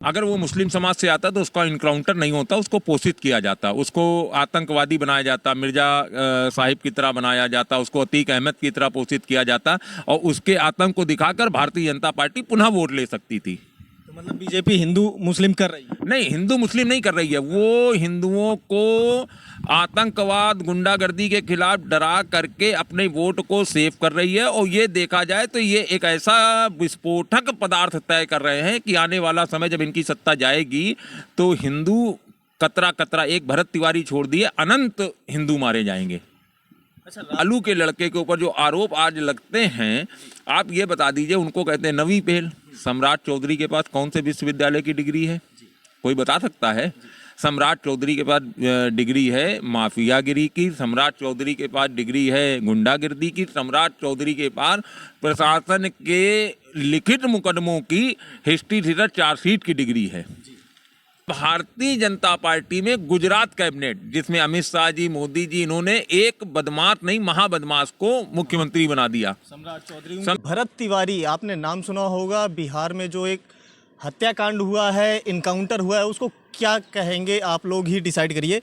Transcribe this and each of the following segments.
अगर वो मुस्लिम समाज से आता तो उसका इनकाउंटर नहीं होता, उसको पोषित किया जाता, उसको आतंकवादी बनाया जाता, मिर्जा साहिब की तरह बनाया जाता, उसको अतीक अहमद की तरह पोषित किया जाता और उसके आतंक को दिखाकर भारतीय जनता पार्टी पुनः वोट ले सकती थी। तो मतलब बीजेपी हिंदू मुस्लिम कर रही है? नहीं, हिंदू मुस्लिम नहीं कर रही है, वो हिंदुओं को आतंकवाद गुंडागर्दी के खिलाफ डरा करके अपने वोट को सेव कर रही है। और ये देखा जाए तो ये एक ऐसा विस्फोटक पदार्थ तय कर रहे हैं कि आने वाला समय जब इनकी सत्ता जाएगी तो हिंदू कतरा कतरा, एक भरत तिवारी छोड़ दिए, अनंत हिंदू मारे जाएंगे। अच्छा, लालू के लड़के के ऊपर जो आरोप आज लगते हैं, आप ये बता दीजिए, उनको कहते हैं नवी पहल। सम्राट चौधरी के पास कौन से विश्वविद्यालय की डिग्री है? कोई बता सकता है? सम्राट चौधरी के पास डिग्री है माफियागिरी की, सम्राट चौधरी के पास डिग्री है गुंडागिर्दी की, सम्राट चौधरी के पास प्रशासन के लिखित मुकदमों की हिस्ट्री थीटर चार्जशीट की डिग्री है। भारतीय जनता पार्टी में गुजरात कैबिनेट, जिसमें अमित शाह जी, मोदी जी, इन्होंने एक बदमाश नहीं महाबदमाश को मुख्यमंत्री बना दिया। सम्राट चौधरी। भरत तिवारी, आपने नाम सुना होगा। बिहार में जो एक हत्याकांड हुआ है, इनकाउंटर हुआ है, उसको क्या कहेंगे आप लोग ही डिसाइड करिए।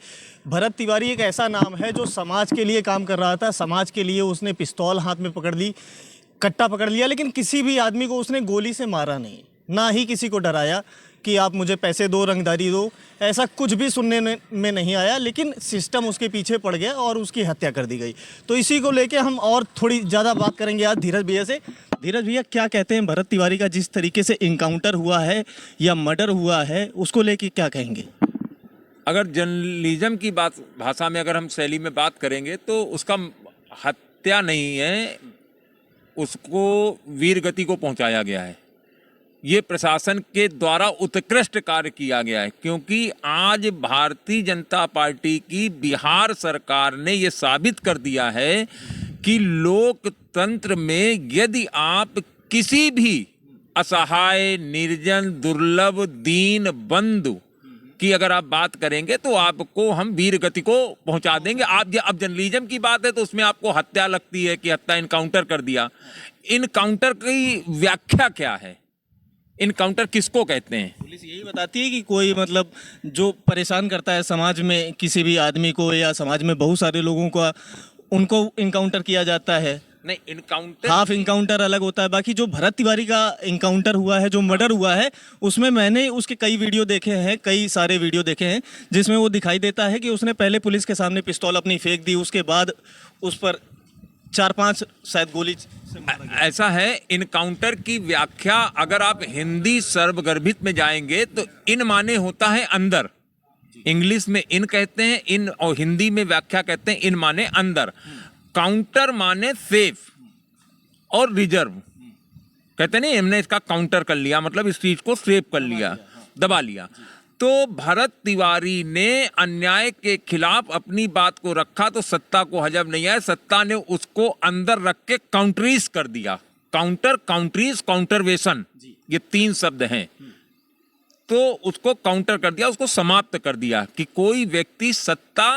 भरत तिवारी एक ऐसा नाम है जो समाज के लिए काम कर रहा था। समाज के लिए उसने पिस्तौल हाथ में पकड़ ली, कट्टा पकड़ लिया, लेकिन किसी भी आदमी को उसने गोली से मारा नहीं, ना ही किसी को डराया कि आप मुझे पैसे दो, रंगदारी दो, ऐसा कुछ भी सुनने में नहीं आया। लेकिन सिस्टम उसके पीछे पड़ गया और उसकी हत्या कर दी गई। तो इसी को लेके हम और थोड़ी ज़्यादा बात करेंगे आज धीरज भैया से। धीरज भैया, क्या कहते हैं भरत तिवारी का जिस तरीके से इनकाउंटर हुआ है या मर्डर हुआ है, उसको लेके क्या कहेंगे? अगर जर्नलिज्म की बात भाषा में अगर हम शैली में बात करेंगे तो उसका हत्या नहीं है, उसको वीर गति को पहुंचाया गया है। ये प्रशासन के द्वारा उत्कृष्ट कार्य किया गया है, क्योंकि आज भारतीय जनता पार्टी की बिहार सरकार ने ये साबित कर दिया है कि लोकतंत्र में यदि आप किसी भी असहाय, निर्जन, दुर्लभ, दीन बंधु की अगर आप बात करेंगे तो आपको हम वीर गति को पहुंचा देंगे। आप अब जर्नलिज्म की बात है तो उसमें आपको हत्या लगती है कि हत्या इनकाउंटर कर दिया। इनकाउंटर की व्याख्या क्या है? इनकाउंटर किसको कहते हैं? पुलिस यही बताती है कि कोई मतलब जो परेशान करता है समाज में किसी भी आदमी को या समाज में बहुत सारे लोगों को, उनको इनकाउंटर किया जाता है। नहीं, इनकाउंटर हाफ इनकाउंटर अलग होता है। बाकी जो भरत तिवारी का इनकाउंटर हुआ है, जो मर्डर हुआ है, उसमें मैंने उसके कई वीडियो देखे हैं, कई सारे वीडियो देखे हैं, जिसमें वो दिखाई देता है कि उसने पहले पुलिस के सामने पिस्तौल अपनी फेंक दी, उसके बाद उस पर 4-5 शायद गोली से मारा गया। ऐसा है, इनकाउंटर की व्याख्या अगर आप हिंदी सर्वगर्भित में जाएंगे तो इन माने होता है अंदर। इंग्लिश में इन कहते हैं इन, और हिंदी में व्याख्या कहते हैं इन माने अंदर। काउंटर माने सेफ और रिजर्व। कहते नहीं हमने इसका काउंटर कर लिया, मतलब इस चीज को सेव कर लिया, दबा लिया। तो भरत तिवारी ने अन्याय के खिलाफ अपनी बात को रखा तो सत्ता को हजम नहीं आया, सत्ता ने उसको अंदर रख के काउंटरीज कर दिया। काउंटर, काउंटरीज, काउंटरवेशन, ये 3 शब्द हैं। तो उसको काउंटर कर दिया, उसको समाप्त कर दिया कि कोई व्यक्ति सत्ता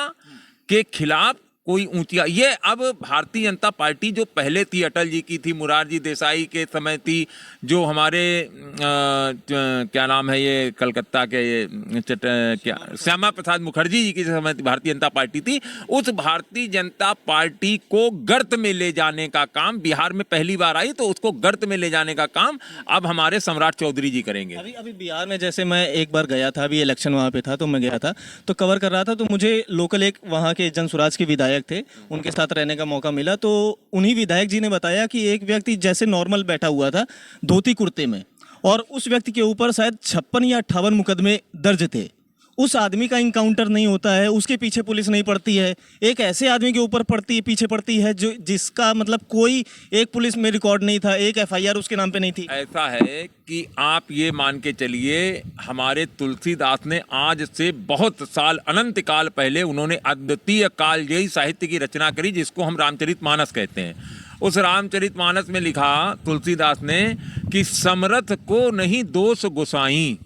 के खिलाफ कोई ऊंचिया। ये अब भारतीय जनता पार्टी जो पहले थी, अटल जी की थी, मुरारजी देसाई के समय थी, जो हमारे क्या नाम है ये कलकत्ता के ये क्या श्यामा प्रसाद मुखर्जी जी की समय भारतीय जनता पार्टी थी, उस भारतीय जनता पार्टी को गर्त में ले जाने का काम, बिहार में पहली बार आई तो उसको गर्त में ले जाने का काम अब हमारे सम्राट चौधरी जी करेंगे। अभी बिहार में जैसे मैं एक बार गया था, अभी इलेक्शन वहाँ पे था तो मैं गया था, तो कवर कर रहा था, तो मुझे लोकल एक वहाँ के जनसुराज के विधायक थे, उनके साथ रहने का मौका मिला। तो उन्हीं विधायक जी ने बताया कि एक व्यक्ति जैसे नॉर्मल बैठा हुआ था धोती कुर्ते में, और उस व्यक्ति के ऊपर शायद 56 या 58 मुकदमे दर्ज थे। उस आदमी का इनकाउंटर नहीं होता है, उसके पीछे पुलिस नहीं पड़ती है, एक ऐसे आदमी के ऊपर पीछे पड़ती है जो जिसका मतलब कोई एक पुलिस में रिकॉर्ड नहीं था, एक FIR उसके नाम पे नहीं थी। ऐसा है कि आप ये मान के चलिए, हमारे तुलसीदास ने आज से बहुत साल, अनंत काल पहले उन्होंने अद्वितीय कालजयी साहित्य की रचना करी जिसको हम रामचरितमानस कहते हैं। उस रामचरितमानस में लिखा तुलसीदास ने कि समरथ को नहीं दोष गोसाई,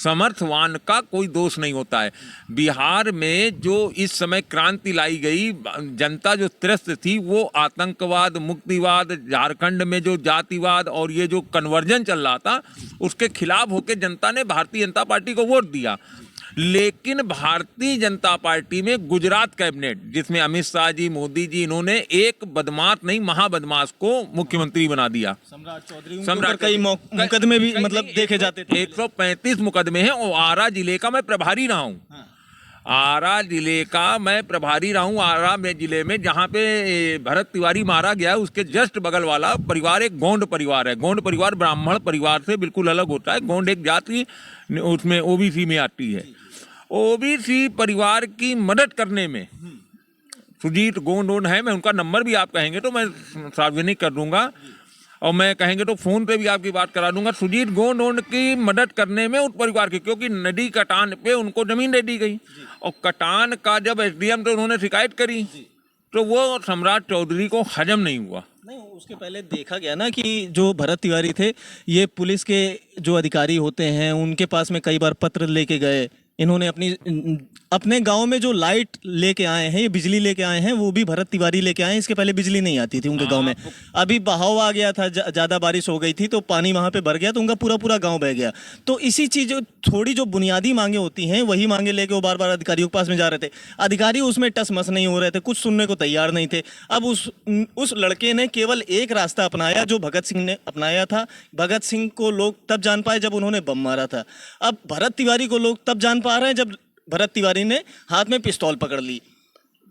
समर्थवान का कोई दोष नहीं होता है। बिहार में जो इस समय क्रांति लाई गई, जनता जो त्रस्त थी वो आतंकवाद, मुक्तिवाद, झारखंड में जो जातिवाद और ये जो कन्वर्जन चल रहा था उसके खिलाफ होकर जनता ने भारतीय जनता पार्टी को वोट दिया। लेकिन भारतीय जनता पार्टी में गुजरात कैबिनेट, जिसमें अमित शाह जी, मोदी जी, इन्होंने एक बदमाश नहीं महाबदमाश को मुख्यमंत्री बना दिया। सम्राट चौधरी कई मुकदमे भी मतलब देखे जाते थे। 135 मुकदमे हैं और आरा जिले का मैं प्रभारी रहा हूँ। आरा जिले का मैं प्रभारी रहा हूँ। आरा में जिले में जहाँ पे भरत तिवारी मारा गया उसके जस्ट बगल वाला परिवार एक गोंड परिवार है। गोंड परिवार ब्राह्मण परिवार से बिल्कुल अलग होता है। गोंड एक जाति उसमें ओबीसी में आती है। ओबीसी परिवार की मदद करने में सुजीत गोंड है, मैं उनका नंबर भी आप कहेंगे तो मैं सार्वजनिक कर दूंगा और मैं कहेंगे तो फोन पे भी आपकी बात करा दूंगा। सुजीत गोंड की मदद करने में उस परिवार की, क्योंकि नदी कटान पे उनको जमीन दे दी गई और कटान का जब एसडीएम तो उन्होंने शिकायत करी तो वो सम्राट चौधरी को हजम नहीं हुआ। नहीं, उसके पहले देखा गया ना कि जो भरत तिवारी थे ये पुलिस के जो अधिकारी होते हैं उनके पास में कई बार पत्र लेके गए। इन्होंने अपने गांव में जो लाइट लेके आए हैं, ये बिजली लेके आए हैं, वो भी भरत तिवारी लेके आए हैं। इसके पहले बिजली नहीं आती थी उनके गांव में। अभी बहाव आ गया था, ज़्यादा बारिश हो गई थी तो पानी वहाँ पे भर गया तो उनका पूरा गांव बह गया। तो इसी चीज़ थोड़ी जो बुनियादी मांगे होती हैं वही मांगे लेके वो बार बार अधिकारियों के पास में जा रहे थे। अधिकारी उसमें टस मस नहीं हो रहे थे, कुछ सुनने को तैयार नहीं थे। अब उस लड़के ने केवल एक रास्ता अपनाया जो भगत सिंह ने अपनाया था। भगत सिंह को लोग तब जान पाए जब उन्होंने बम मारा था। अब भरत तिवारी को लोग तब जान पा रहे हैं जब भरत तिवारी ने हाथ में पिस्तौल पकड़ ली।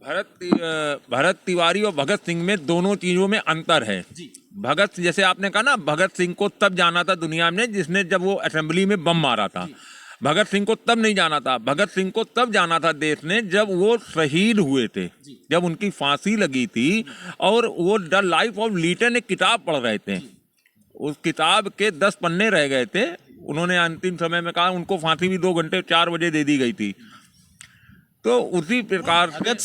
भरत तिवारी और भगत सिंह में दोनों चीजों में अंतर है। भगत, जैसे आपने कहा ना, भगत सिंह को तब जाना था दुनिया में जिसने जब वो असेंबली में बम मारा था। भगत सिंह को तब नहीं जाना था। भगत सिंह को तब जाना था देश ने जब वो शहीद हुए थे, जब उनकी फांसी लगी थी और वो द लाइफ ऑफ लीटन एक किताब पढ़ रहे थे। उस किताब के 10 पन्ने रह गए थे। उन्होंने अंतिम समय में कहा उनको फांसी भी 2 घंटे 4 बजे दे दी गई थी। तो उसी प्रकार भगत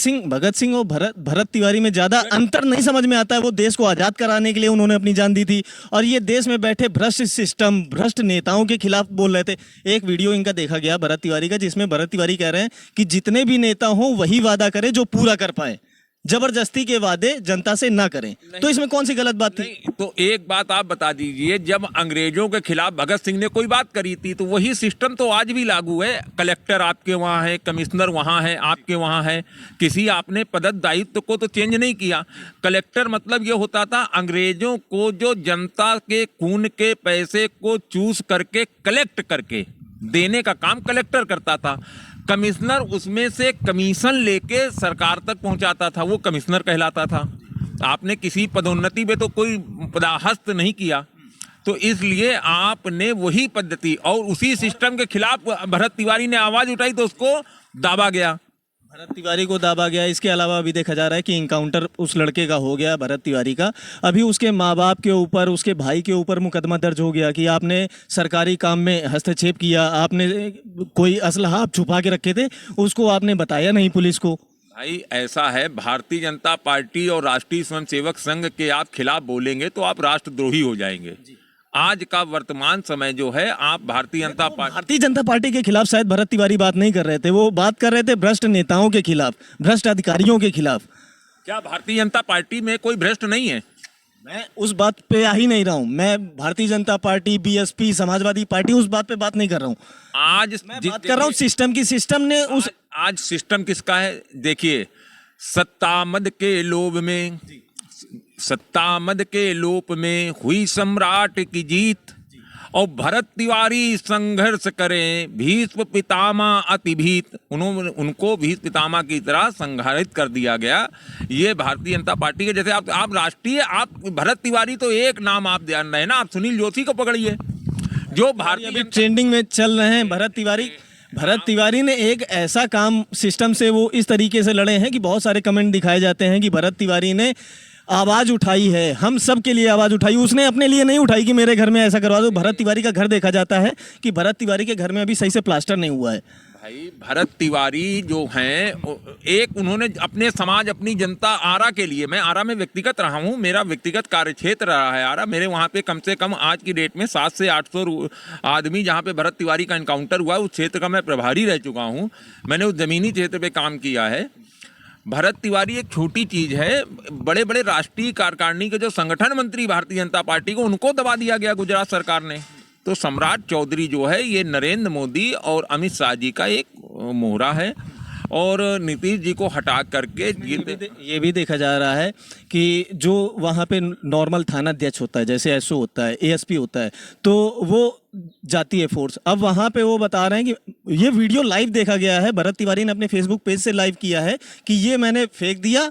सिंह और भरत तिवारी में ज्यादा अंतर नहीं समझ में आता है। वो देश को आजाद कराने के लिए उन्होंने अपनी जान दी थी और ये देश में बैठे भ्रष्ट सिस्टम, भ्रष्ट नेताओं के खिलाफ बोल रहे थे। एक वीडियो इनका देखा गया भरत तिवारी का, जिसमें भरत तिवारी कह रहे हैं कि जितने भी नेता हों वही वादा करें जो पूरा कर पाए, जबरदस्ती के वादे जनता से ना करें। तो इसमें कौन सी गलत बात थी? तो एक बात आप बता दीजिए, जब अंग्रेजों के खिलाफ भगत सिंह ने कोई बात करी थी तो वही सिस्टम तो आज भी लागू है। कलेक्टर आपके वहाँ है, कमिश्नर वहाँ है, आपके वहाँ है। किसी आपने पद दायित्व को तो चेंज नहीं किया। कलेक्टर मतलब ये होता था अंग्रेजों को जो जनता के खून के पैसे को चूस करके कलेक्ट करके देने का काम कलेक्टर करता था। कमिश्नर उसमें से कमीशन लेके सरकार तक पहुंचाता था, वो कमिश्नर कहलाता था। आपने किसी पदोन्नति में तो कोई पदाहस्त नहीं किया। तो इसलिए आपने वही पद्धति और उसी सिस्टम के खिलाफ भरत तिवारी ने आवाज उठाई तो उसको दाबा गया। भरत तिवारी को दाबा गया। इसके अलावा अभी देखा जा रहा है कि इनकाउंटर उस लड़के का हो गया, भरत तिवारी का। अभी उसके माँ बाप के ऊपर, उसके भाई के ऊपर मुकदमा दर्ज हो गया कि आपने सरकारी काम में हस्तक्षेप किया, आपने कोई असलहा आप छुपा के रखे थे, उसको आपने बताया नहीं पुलिस को। भाई ऐसा है, भारतीय जनता पार्टी और राष्ट्रीय स्वयंसेवक संघ के आप खिलाफ बोलेंगे तो आप राष्ट्रद्रोही हो जाएंगे। आज का वर्तमान समय जो है, आप भारतीय जनता पार्टी के खिलाफ शायद भरत तिवारी बात नहीं कर रहे थे, वो बात कर रहे थे भ्रष्ट नेताओं के खिलाफ, भ्रष्ट अधिकारियों के खिलाफ। क्या भारतीय जनता पार्टी में कोई भ्रष्ट नहीं है? मैं उस बात पे आ ही नहीं रहा हूँ। मैं Bharatiya Janata party, BSP, Samajwadi party, उस बात पे बात नहीं कर रहा हूँ। आज मैं बात कर रहा हूँ सिस्टम की। सिस्टम ने उस आज सिस्टम किसका है? देखिए, सत्तामद के लोभ में हुई सम्राट की जीत और भरत तिवारी संघर्ष करें भीष्म पितामह अति भीत। उनको भीष्म पितामह की तरह संघारित कर दिया गया। ये भारतीय जनता पार्टी के जैसे आप राष्ट्रीय, आप भरत तिवारी तो एक नाम आप ध्यान रहे ना, आप सुनील जोशी को पकड़िए जो भारतीय ट्रेंडिंग में चल रहे हैं। भरत तिवारी ने एक ऐसा काम सिस्टम से वो इस तरीके से लड़े हैं कि बहुत सारे कमेंट दिखाए जाते हैं कि भरत तिवारी ने आवाज़ उठाई है, हम सब के लिए आवाज़ उठाई, उसने अपने लिए नहीं उठाई कि मेरे घर में ऐसा करवा दो। भरत तिवारी का घर देखा जाता है कि भरत तिवारी के घर में अभी सही से प्लास्टर नहीं हुआ है। भाई भरत तिवारी जो हैं एक उन्होंने अपने समाज अपनी जनता आरा के लिए, मैं आरा में व्यक्तिगत रहा हूँ, मेरा व्यक्तिगत कार्य क्षेत्र रहा है आरा, मेरे वहाँ पे कम से कम आज की डेट में 700 से 800 आदमी जहाँ पे भरत तिवारी का इनकाउंटर हुआ उस क्षेत्र का मैं प्रभारी रह चुका हूँ, मैंने उस जमीनी क्षेत्र पे काम किया है। भरत तिवारी एक छोटी चीज है, बड़े बड़े राष्ट्रीय कार्यकारिणी के जो संगठन मंत्री भारतीय जनता पार्टी को उनको दबा दिया गया गुजरात सरकार ने। तो सम्राट चौधरी जो है ये नरेंद्र मोदी और अमित शाह जी का एक मोहरा है और नीतीश जी को हटा करके ये भी देखा जा रहा है कि जो वहाँ पे नॉर्मल थानाध्यक्ष होता है, जैसे एसओ होता है, एएसपी होता है, तो वो जाती है फोर्स। अब वहाँ पे वो बता रहे हैं कि ये वीडियो लाइव देखा गया है, भरत तिवारी ने अपने फेसबुक पेज से लाइव किया है कि ये मैंने फेंक दिया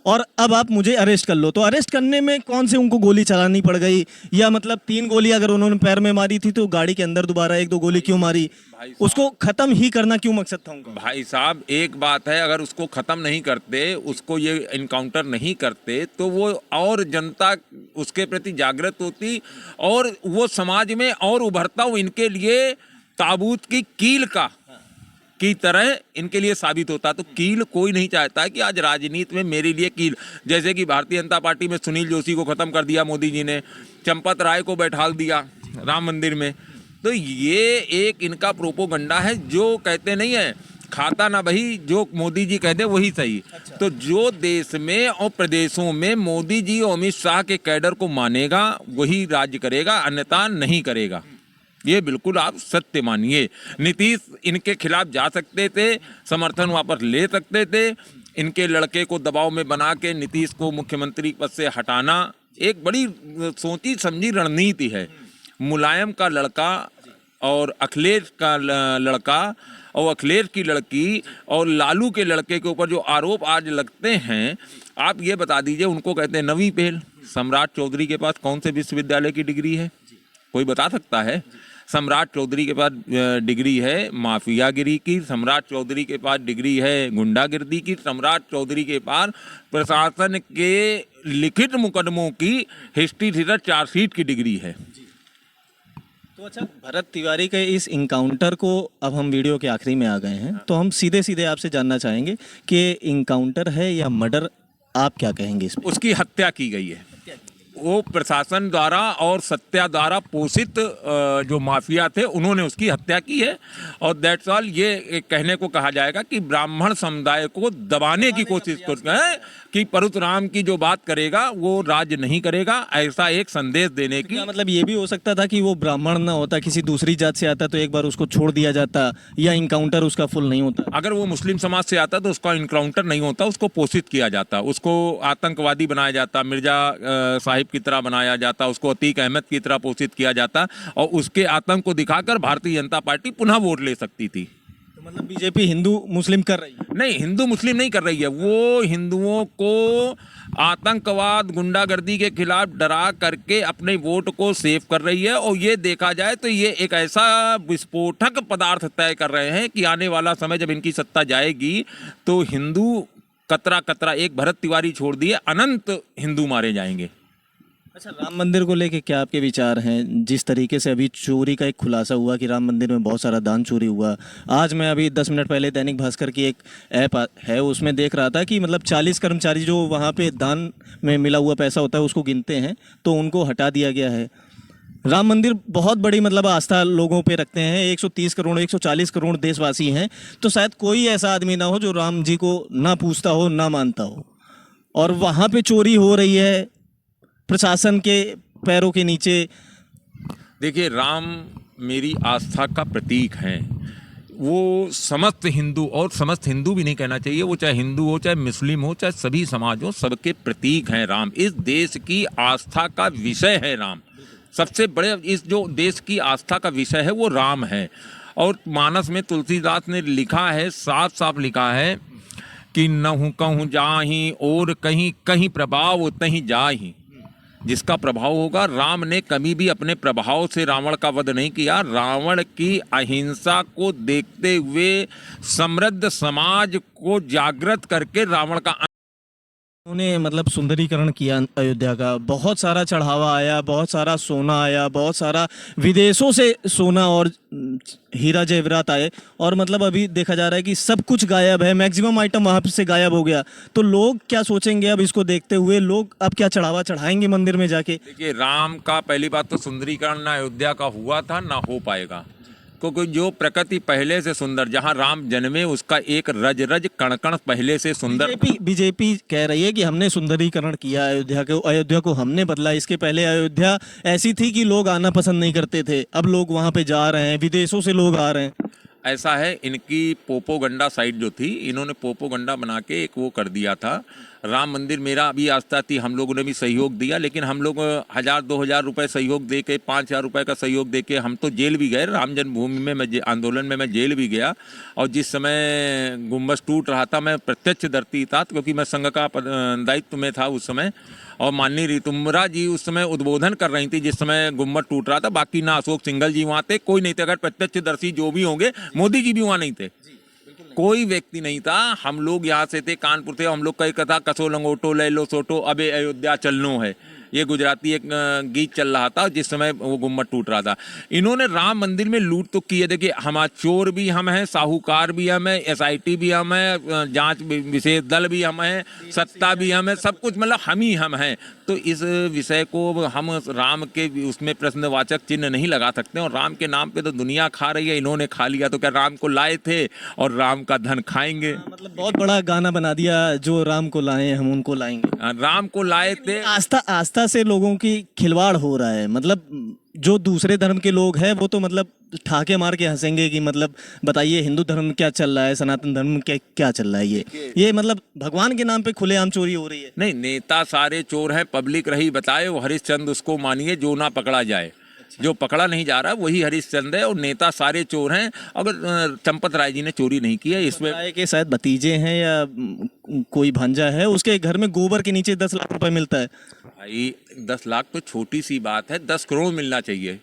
और अब आप मुझे अरेस्ट कर लो। तो अरेस्ट करने में कौन से उनको गोली चलानी पड़ गई, या मतलब 3 गोली अगर उन्होंने पैर में मारी थी तो गाड़ी के अंदर दोबारा 1-2 गोली क्यों मारी, उसको खत्म ही करना क्यों मकसद था उनका? भाई साहब एक बात है, अगर उसको खत्म नहीं करते, उसको ये इनकाउंटर नहीं करते तो वो और जनता उसके प्रति जागृत होती और वो समाज में और उभरता, वो इनके लिए ताबूत की कील की तरह इनके लिए साबित होता। तो कील कोई नहीं चाहता है कि आज राजनीति में मेरे लिए कील, जैसे कि भारतीय जनता पार्टी में सुनील जोशी को खत्म कर दिया मोदी जी ने, चंपत राय को बैठाल दिया राम मंदिर में। तो ये एक इनका प्रोपोगंडा है, जो कहते नहीं है खाता ना भाई, जो मोदी जी कहते वही सही। तो जो देश में और प्रदेशों में मोदी जी और अमित शाह के कैडर को मानेगा वही राज्य करेगा, अन्यथा नहीं करेगा। ये बिल्कुल आप सत्य मानिए। नीतीश इनके खिलाफ जा सकते थे, समर्थन वापस ले सकते थे, इनके लड़के को दबाव में बना के नीतीश को मुख्यमंत्री पद से हटाना एक बड़ी सोची समझी रणनीति है। मुलायम का लड़का और अखिलेश का लड़का और अखिलेश की लड़की और लालू के लड़के के ऊपर जो आरोप आज लगते हैं, आप ये बता दीजिए उनको कहते हैं नवी पहल। सम्राट चौधरी के पास कौन से विश्वविद्यालय की डिग्री है, कोई बता सकता है? सम्राट चौधरी के पास डिग्री है माफियागिरी की, सम्राट चौधरी के पास डिग्री है गुंडागिर्दी की, सम्राट चौधरी के पास प्रशासन के लिखित मुकदमों की हिस्ट्री थीटर चार्जशीट की डिग्री है। तो अच्छा, भरत तिवारी के इस इनकाउंटर को अब हम वीडियो के आखिरी में आ गए हैं, तो हम सीधे सीधे आपसे जानना चाहेंगे कि इनकाउंटर है या मर्डर, आप क्या कहेंगे इस पे? उसकी हत्या की गई है, वो प्रशासन द्वारा और सत्ता द्वारा पोषित जो माफिया थे उन्होंने उसकी हत्या की है। और दैट्स ऑल। ये कहने को कहा जाएगा कि ब्राह्मण समुदाय को दबाने की कोशिश करते हैं कि परशुराम की जो बात करेगा वो राज्य नहीं करेगा, ऐसा एक संदेश देने की। मतलब ये भी हो सकता था कि वो ब्राह्मण ना होता, किसी दूसरी जात से आता तो एक बार उसको छोड़ दिया जाता, या इनकाउंटर उसका फुल नहीं होता। अगर वो मुस्लिम समाज से आता तो उसका इनकाउंटर नहीं होता, उसको पोषित किया जाता, उसको आतंकवादी बनाया जाता, मिर्जा साहिब की तरह बनाया जाता, उसको अतीक अहमद की तरह पोषित किया जाता और उसके आतंक को दिखाकर भारतीय जनता पार्टी पुनः वोट ले सकती थी। तो मतलब बीजेपी हिंदू मुस्लिम कर रही है? नहीं, हिंदू मुस्लिम नहीं कर रही है, वो हिंदुओं को आतंकवाद गुंडागर्दी के खिलाफ डरा करके अपने वोट को सेव कर रही है। और ये देखा जाए तो ये एक ऐसा विस्फोटक पदार्थ तय कर रहे हैं कि आने वाला समय जब इनकी सत्ता जाएगी तो हिंदू कतरा कतरा, एक भरत तिवारी छोड़ दिए, अनंत हिंदू मारे जाएंगे। अच्छा, राम मंदिर को लेके क्या आपके विचार हैं? जिस तरीके से अभी चोरी का एक खुलासा हुआ कि राम मंदिर में बहुत सारा दान चोरी हुआ, आज मैं अभी 10 मिनट पहले दैनिक भास्कर की एक ऐप है उसमें देख रहा था कि मतलब 40 कर्मचारी जो वहाँ पे दान में मिला हुआ पैसा होता है उसको गिनते हैं, तो उनको हटा दिया गया है। राम मंदिर बहुत बड़ी मतलब आस्था लोगों पे रखते हैं, 130 करोड़ 140 करोड़ देशवासी हैं, तो शायद कोई ऐसा आदमी ना हो जो राम जी को ना पूछता हो ना मानता हो, और वहाँ पे चोरी हो रही है प्रशासन के पैरों के नीचे। देखिए, राम मेरी आस्था का प्रतीक हैं, वो समस्त हिंदू, और समस्त हिंदू भी नहीं कहना चाहिए, वो चाहे हिंदू हो चाहे मुस्लिम हो चाहे सभी समाज हो, सबके प्रतीक हैं राम। इस देश की आस्था का विषय है राम, सबसे बड़े इस जो देश की आस्था का विषय है वो राम है। और मानस में तुलसीदास ने लिखा है, साफ साफ लिखा है कि नहु कहूँ जाहि और कहीं कहीं प्रभाव तहीं जाहि। जिसका प्रभाव होगा, राम ने कभी भी अपने प्रभाव से रावण का वध नहीं किया। रावण की अहिंसा को देखते हुए समृद्ध समाज को जागृत करके रावण का उन्होंने मतलब सुंदरीकरण किया अयोध्या का, बहुत सारा चढ़ावा आया, बहुत सारा सोना आया, बहुत सारा विदेशों से सोना और हीरा जेवरात आए, और मतलब अभी देखा जा रहा है कि सब कुछ गायब है, मैक्सिमम आइटम वहाँ से गायब हो गया। तो लोग क्या सोचेंगे अब इसको देखते हुए, लोग अब क्या चढ़ावा चढ़ाएंगे मंदिर में जाके? देखिए, राम का पहली बात तो सुंदरीकरण ना अयोध्या का हुआ था ना हो पाएगा, क्योंकि जो प्रकृति पहले से सुंदर, जहाँ राम जन्मे उसका एक रज रज कण कण पहले से सुंदर। बीजेपी कह रही है कि हमने सुंदरीकरण किया अयोध्या को हमने बदला। इसके पहले अयोध्या ऐसी थी कि लोग आना पसंद नहीं करते थे, अब लोग वहाँ पे जा रहे हैं, विदेशों से लोग आ रहे हैं। ऐसा है, इनकी पोपोगंडा साइट जो थी, इन्होंने पोपोगंडा बना के एक वो कर दिया था। राम मंदिर मेरा भी आस्था थी, हम लोगों ने भी सहयोग दिया, लेकिन हम लोग 1000-2000 रुपए सहयोग दे के, 5000 रुपए का सहयोग दे के हम तो जेल भी गए। राम जन्मभूमि में मैं आंदोलन में मैं जेल भी गया, और जिस समय गुम्बद टूट रहा था मैं प्रत्यक्षदर्शी था, क्योंकि मैं संघ का दायित्व में था उस समय, और माननीय ऋतुम्बरा जी उस समय उद्बोधन कर रही थी जिस समय गुम्बद टूट रहा था। बाकी ना अशोक सिंघल जी वहाँ थे, कोई नहीं थे। अगर प्रत्यक्षदर्शी जो भी होंगे, मोदी जी भी वहाँ नहीं थे, कोई व्यक्ति नहीं था। हम लोग यहाँ से थे, कानपुर थे, हम लोग का एक था, कसो लंगोटो ले लो सोटो अबे अयोध्या चलनो है, ये गुजराती एक गीत चल रहा था जिस समय वो गुम्बद टूट रहा था। इन्होंने राम मंदिर में लूट तो की है। देखिए, हमारे चोर भी हम हैं, साहूकार भी हम हैं, SIT भी हम हैं, जांच विशेष दल भी हम हैं, सत्ता भी हम हैं, सब कुछ मतलब हम हैं। तो इस विषय को हम राम के उसमें प्रश्नवाचक चिन्ह नहीं लगा सकते, और राम के नाम पे तो दुनिया खा रही है, इन्होंने खा लिया तो क्या राम को लाए थे और राम का धन खाएंगे? मतलब बहुत बड़ा गाना बना दिया, जो राम को लाए हम उनको लाएंगे। राम को लाए थे। आस्था से लोगों की खिलवाड़ हो रहा है। मतलब जो दूसरे धर्म के लोग हैं वो तो मतलब ठाके मार के हंसेंगे कि मतलब बताइए हिंदू धर्म क्या चल रहा है, सनातन धर्म क्या चल रहा है। ये मतलब भगवान के नाम पे खुलेआम चोरी हो रही है। नहीं, नेता सारे चोर हैं, पब्लिक रही बताए, वो हरिश्चंद्र उसको मानिए जो ना पकड़ा जाए। जो पकड़ा नहीं जा रहा वही हरिश्चंद्र है, और नेता सारे चोर हैं। अगर चंपत राय जी ने चोरी नहीं की है, इसमें भाई 10 लाख तो छोटी सी बात है, 10 करोड़ मिलना चाहिए।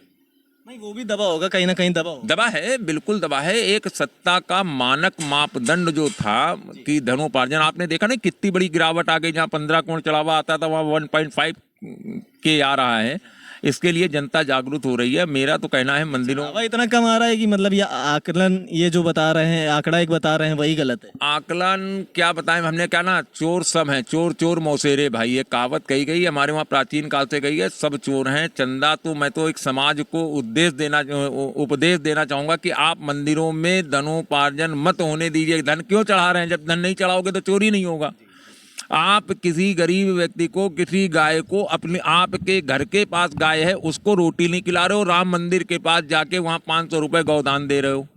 नहीं, वो भी दबा होगा, कहीं ना कहीं दबा होगा। दबा है, बिल्कुल दबा है। एक सत्ता का मानक मापदंड जो था कि धनोपार्जन, आपने देखा ना कितनी बड़ी गिरावट आ गई। जहाँ 15 करोड़ चढ़ावा आता था वहाँ 1.5 के आ रहा है। इसके लिए जनता जागरूक हो रही है। मेरा तो कहना है मंदिरों इतना कम आ रहा है कि मतलब ये आकलन, ये जो बता रहे हैं, आंकड़ा एक बता रहे हैं, वही गलत है। आकलन क्या बताएं, हमने क्या ना, चोर सब हैं, चोर चोर मौसेरे भाई, ये कहावत कही गई है हमारे वहाँ, प्राचीन काल से गई है। सब चोर हैं। चंदा तो मैं तो एक समाज को उपदेश देना चाहूंगा कि आप मंदिरों में धनोपार्जन मत होने दीजिए। धन क्यों चढ़ा रहे हैं? जब धन नहीं चढ़ाओगे तो चोरी नहीं होगा। आप किसी गरीब व्यक्ति को, किसी गाय को, अपने आपके घर के पास गाय है उसको रोटी नहीं खिला रहे हो, राम मंदिर के पास जाके वहाँ 500 रुपए गौदान दे रहे हो।